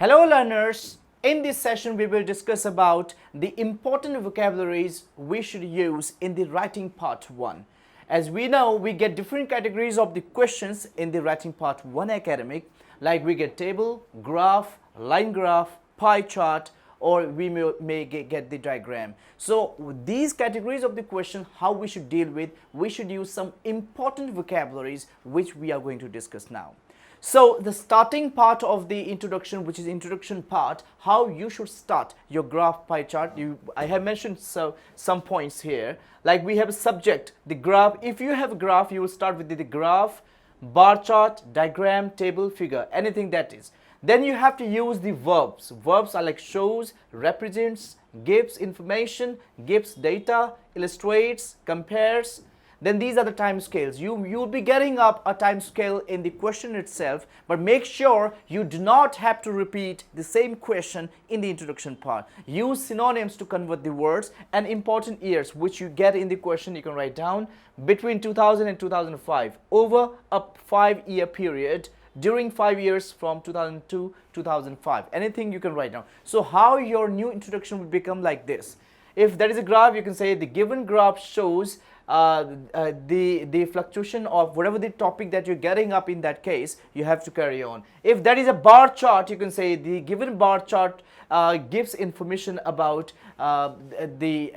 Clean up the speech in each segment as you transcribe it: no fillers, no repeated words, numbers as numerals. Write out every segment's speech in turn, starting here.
Hello learners, in this session we will discuss about the important vocabularies we should use in the writing part 1. As we know, we get different categories of the questions in the writing part 1 academic, like we get table, graph, line graph, pie chart, or we may get the diagram. So these categories of the question, how we should deal with, we should use some important vocabularies which we are going to discuss now. So the starting part of the introduction, which is introduction part, how you should start your graph pie chart. I have mentioned some points here. Like we have a subject, the graph. If you have a graph, you will start with the graph, bar chart, diagram, table, figure, anything that is. Then you have to use the verbs. Verbs are like shows, represents, gives information, gives data, illustrates, compares. Then these are the time scales. You'll be getting up a time scale in the question itself, but make sure you do not have to repeat the same question in the introduction part. Use synonyms to convert the words, and important years which you get in the question you can write down between 2000 and 2005, over a 5-year period, during 5 years from 2002 to 2005. Anything you can write down. So how your new introduction will become like this. If there is a graph, you can say the given graph shows the fluctuation of whatever the topic that you're getting up. In that case, you have to carry on. If there is a bar chart, you can say the given bar chart gives information about anything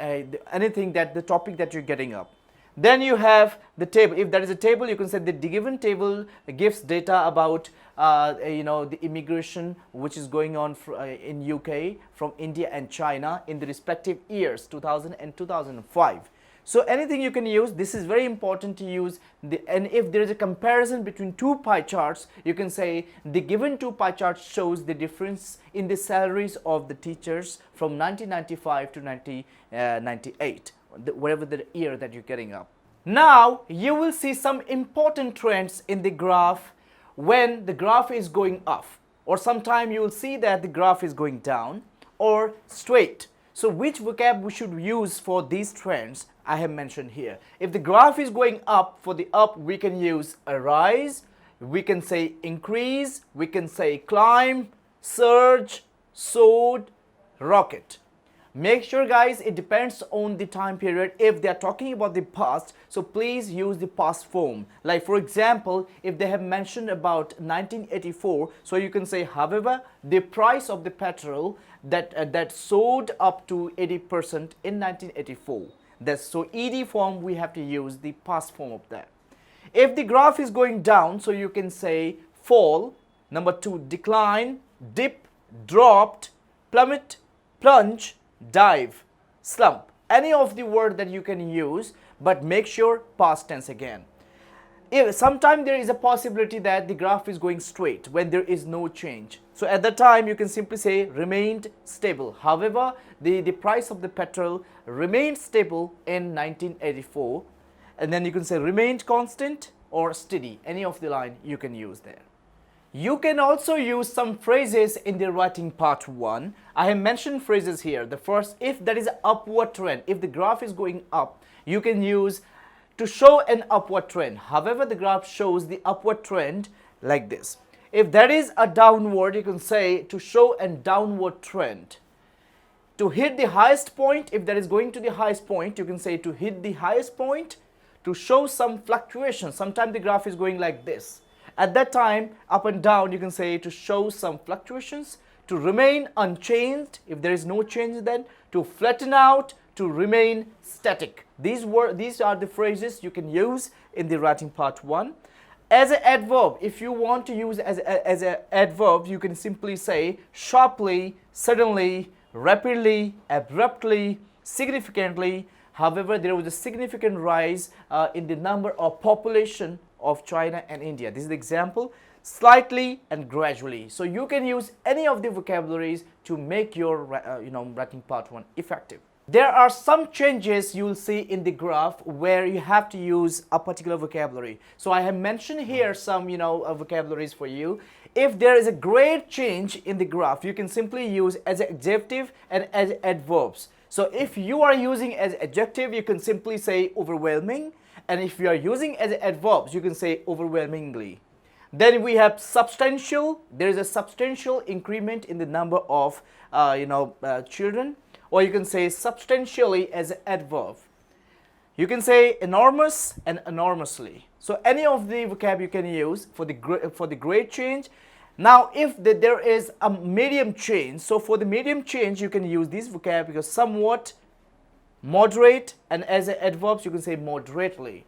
that the topic that you're getting up. Then you have the table. If there is a table, you can say that the given table gives data about the immigration which is going on in UK from India and China in the respective years 2000 and 2005. So anything you can use. This is very important to use. And if there is a comparison between two pie charts, you can say the given two pie charts shows the difference in the salaries of the teachers from 1995 to 1998, whatever the year that you're getting up. Now you will see some important trends in the graph when the graph is going up, or sometime you will see that the graph is going down or straight. So which vocab we should use for these trends I have mentioned here. If the graph is going up, for the up we can use arise, we can say increase, we can say climb, surge, soared, rocket. Make sure guys, it depends on the time period. If they are talking about the past, so please use the past form. Like for example, if they have mentioned about 1984, so you can say however the price of the petrol that soared up to 80% in 1984. So ed form, we have to use the past form of that. If the graph is going down, so you can say fall. Number 2, decline, dip, dropped, plummet, plunge, dive, slump. Any of the word that you can use, but make sure past tense again. If sometime there is a possibility that the graph is going straight when there is no change, so at that time you can simply say remained stable. However, the price of the petrol remained stable in 1984, and then you can say remained constant or steady. Any of the line you can use there. You can also use some phrases in the writing part 1. I have mentioned phrases here. The first, if there is an upward trend, if the graph is going up, you can use to show an upward trend. However, the graph shows the upward trend like this. If there is a downward, you can say to show a downward trend. To hit the highest point, if there is going to the highest point, you can say to hit the highest point. To show some fluctuation, sometimes the graph is going like this. At that time, up and down, you can say to show some fluctuations. To remain unchanged, if there is no change, then to flatten out, to remain static. These are the phrases you can use in the writing part 1. As an adverb, if you want to use as an adverb, you can simply say sharply, suddenly, rapidly, abruptly, significantly. However, there was a significant rise in the number of population of China and India. This is the example. Slightly and gradually. So you can use any of the vocabularies to make your writing part 1 effective. There are some changes you will see in the graph where you have to use a particular vocabulary. So I have mentioned here some vocabularies for you. If there is a great change in the graph, you can simply use as adjective and as adverbs. So if you are using as adjective, you can simply say overwhelming, and if you are using as adverbs, you can say overwhelmingly. Then we have substantial. There is a substantial increment in the number of children, or you can say substantially as an adverb. You can say enormous and enormously. So any of the vocab you can use for the great change. Now if there is a medium change, so for the medium change you can use this vocab because somewhat, moderate, and as adverbs you can say moderately.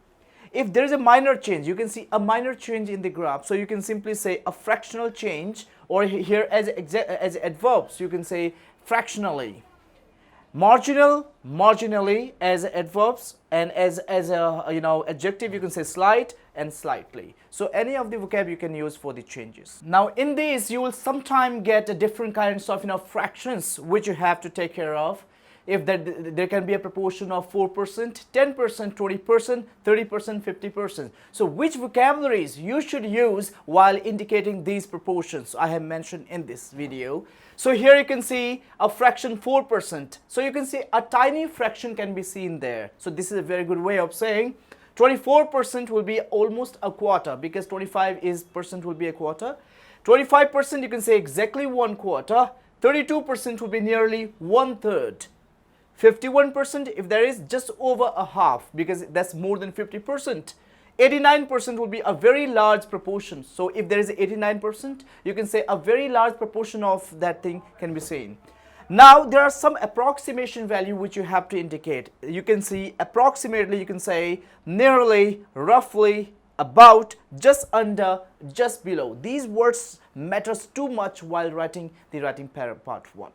If there is a minor change, you can see a minor change in the graph, so you can simply say a fractional change, or here as adverbs you can say fractionally. Marginal, marginally as adverbs, and as a adjective you can say slight and slightly. So any of the vocab you can use for the changes. Now in these you will sometime get a different kinds of fractions which you have to take care of. If there can be a proportion of 4%, 10%, 20%, 30%, 50%. So which vocabularies you should use while indicating these proportions I have mentioned in this video. So here you can see a fraction 4%. So you can see a tiny fraction can be seen there. So this is a very good way of saying 24% will be almost a quarter, because 25% will be a quarter. 25% you can say exactly 1/4. 32% will be nearly 1/3. 51% if there is just over a half, because that's more than 50%. 89% will be a very large proportion. So if there is 89%, you can say a very large proportion of that thing can be seen. Now there are some approximation value which you have to indicate. You can see approximately, you can say nearly, roughly, about, just under, just below. These words matters too much while writing the writing part 1.